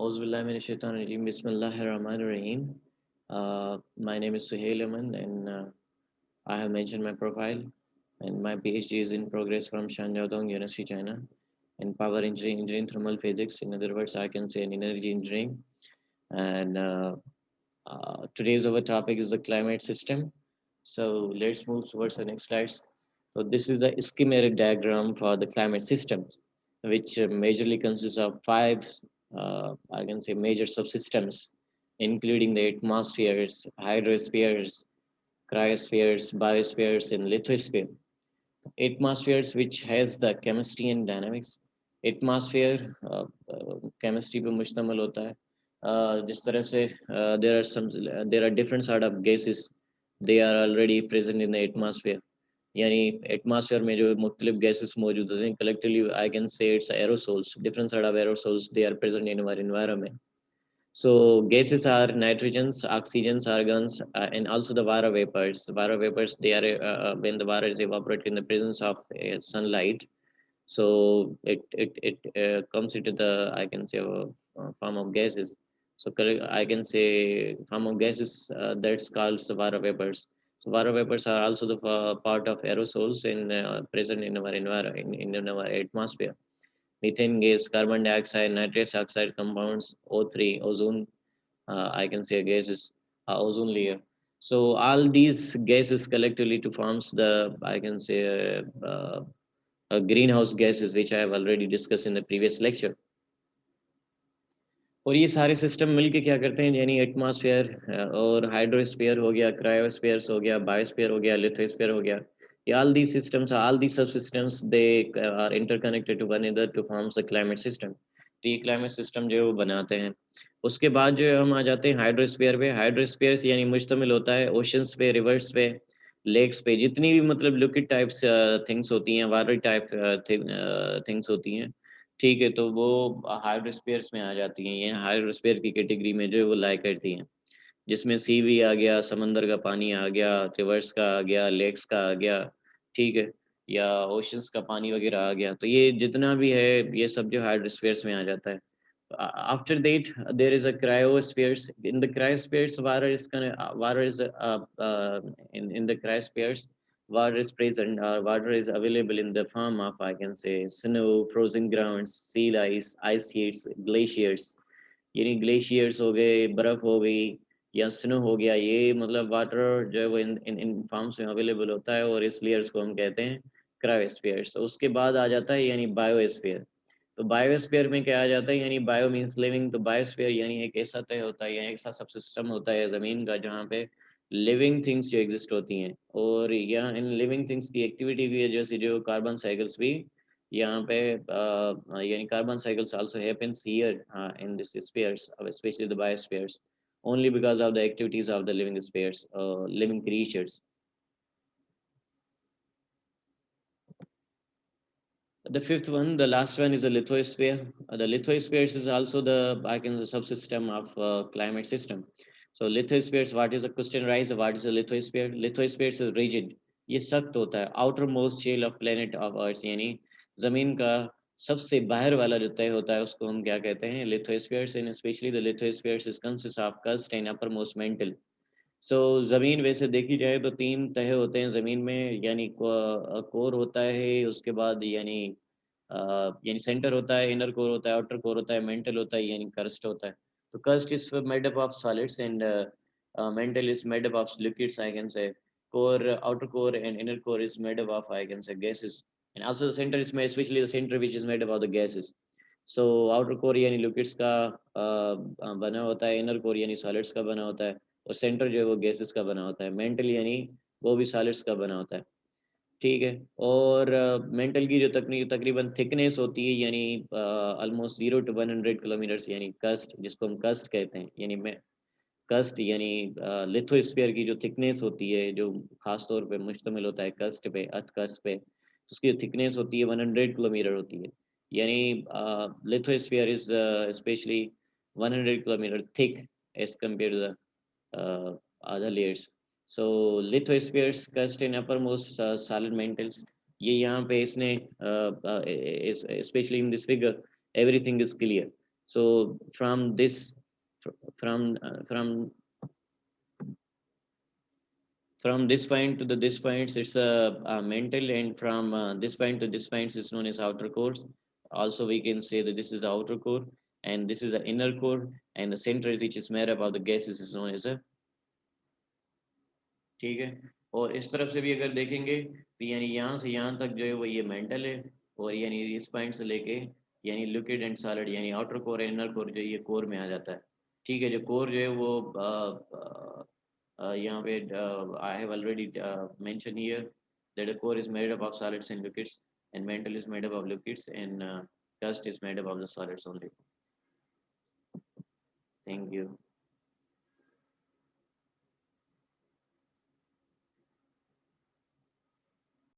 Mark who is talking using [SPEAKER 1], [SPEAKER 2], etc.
[SPEAKER 1] Auzubillahiminash-shaytanir-rajeem. Bismillahir-Rahmanir-Rahim. My name is Suhail Aman, and I have mentioned my profile. And my PhD is in progress from Shanjiao University, China, in power engineering, thermal physics. In other words, I can say in energy engineering. And today's our topic is the climate system. So let's move towards the next slides. So this is a schematic diagram for the climate system, which majorly consists of five, I can say, major subsystems, including the atmospheres, hydrospheres, cryospheres, biospheres, and lithosphere. Atmospheres, which has the chemistry and dynamics. Atmosphere chemistry पे मुश्तमिल होता है. जिस तरह से there are different sort of gases, they are already present in the atmosphere. यानी atmosphere में जो मुख्तलिफ गैसेस मौजूद होते हैं, collectively I can say it's aerosols, different sort of aerosols, they are present in our environment. So gases are nitrogens, oxygens, argons, and also the water vapors. Water vapors, they are when the water is evaporated in the presence of sunlight. So it comes into the, I can say, form of gases. So I can say form of gases that's called the water vapors. So water vapors are also the part of aerosols in present in our environment, in our atmosphere. Methane gas, carbon dioxide, nitrous oxide compounds, O3, ozone, I can say gases, ozone layer. So all these gases collectively to forms the, I can say, greenhouse gases, which I have already discussed in the previous lecture. और ये सारे system मिलके क्या करते हैं, यानी atmosphere और hydrosphere हो गया, क्रायोस्फीयर्स हो गया, बायोस्फीयर हो गया, लिथोस्फीयर हो गया, ये all these systems, all these subsystems, they are interconnected to one another to form the climate system. तो ये क्लाइमेट सिस्टम जो है वो बनाते हैं. उसके बाद जो है हम आ जाते हैं हाइड्रोस्फीयर पे. हाइड्रोस्फीयर यानी मुश्तमिल होता है ओशंस पे, रिवर्स पे, लेक्स पे, जितनी भी मतलब लिक्विड टाइप्स थिंग्स होती हैं, वाटर टाइप थिंग्स होती हैं, ठीक है, तो वो हाइड्रोस्फीयर्स में आ जाती हैं. ये हाइड्रोस्फीयर की कैटेगरी में जो है वो लाई करती हैं, जिसमें सी भी आ गया, समंदर का पानी आ गया, रिवर्स का आ गया, लेक्स का आ गया, ठीक है, या ओशंस का पानी वगैरह आ गया. तो ये जितना भी है ये सब जो हाइड्रोस्फीयर्स में आ जाता है. After that, there is a cryospheres. In the cryospheres, water is in the cryospheres, water is present. Water is available in the form of, I can say, snow, frozen grounds, sea ice sheets, glaciers. यानी glaciers हो गए, बर्फ हो गई, या snow हो गया, ये मतलब वाटर जो है वो इन इन इन फॉर्म्स में अवेलेबल होता है, और इस लेयर्स को हम कहते हैं क्रायोस्फीयर्स. उसके बाद आ जाता है यानी बायोस्फीयर. तो बायोस्फीयर में क्या आ जाता है, यानी बायो मीन्स लिविंग, तो बायोस्फीयर यानी एक ऐसा तय होता है या ऐसा सब सिस्टम होता है ज़मीन का जहाँ पे लिविंग थिंग्स जो एग्जिस्ट होती हैं, और यहाँ इन लिविंग थिंग्स की एक्टिविटी भी है, जैसे जो कार्बन साइकिल्स भी यहाँ पे यानी carbon cycles also happens here in this spheres, especially the biospheres, only because of the activities of the living spheres, living creatures. The fifth one, the last one, is the lithosphere. The lithospheres is also the, I can the subsystem of climate system. So lithospheres, what is the question rise? What is the lithosphere? Lithospheres is rigid. ये सख्त होता है. Outermost shell of planet of Earth, यानी जमीन का सबसे बाहर वाला जो तय होता है उसको हम क्या कहते हैं, lithospheres. And especially the lithospheres is consists of crust and uppermost mantle. सो ज़मीन वैसे देखी जाए तो तीन तह होते हैं ज़मीन में, यानी कोर होता है, उसके बाद यानी सेंटर होता है, इनर कोर होता है, आउटर कोर होता है, मेंटल होता है, यानी कर्स्ट होता है. तो cursed is made up of solids and mental is made up of liquids, I can say. core, outer core and inner core is made up of, I can say, gases. And also the center is made, especially the center, which is made up of the gases. So outer core यानी liquids का बना होता है, inner core यानी solids का बना होता है, और center जो है वो gases का बना होता है. मेंटल यानी वो भी solids का बना होता है, ठीक है. और मेंटल की जो तकरीबन थिकनेस होती है, यानी ऑलमोस्ट 0 to 100 किलोमीटर्स, यानी कस्ट, जिसको हम कस्ट कहते हैं, यानी मैं कस्ट यानी लिथोस्फीयर की जो थिकनेस होती है, जो खास तौर पे मुश्तमिल होता है कस्ट पे, अर्थ कस्ट पे, तो उसकी जो थिकनेस होती है 100 किलोमीटर होती है. यानी lithosphere is specially 100 kilometre thick as compare to the other layers. So lithospheres, crust and uppermost solid mantles. ये यहाँ पे इसने specially in this figure everything is clear. So from this, from from this point to the this points, it's a mental, and from this point to this points is known as outer cores. Also, we can say that this is the outer core, and this is the inner core, and the center which is made up of the gases is known as a, ठीक है। और इस तरफ से भी अगर देखेंगे तो यानी यहाँ से यहाँ तक जो है वो ये मेंटल है, और यानी इस पॉइंट से लेके यानी लिक्विड एंड सॉलिड यानी आउटर कोर इनर कोर जो है ये कोर में आ जाता है। ठीक है, जो कोर जो है वो यहाँ पे I have already mention here that a core is made up of solids and liquids, and mantle is made up of liquids, and dust is made up of the solids only. Thank you.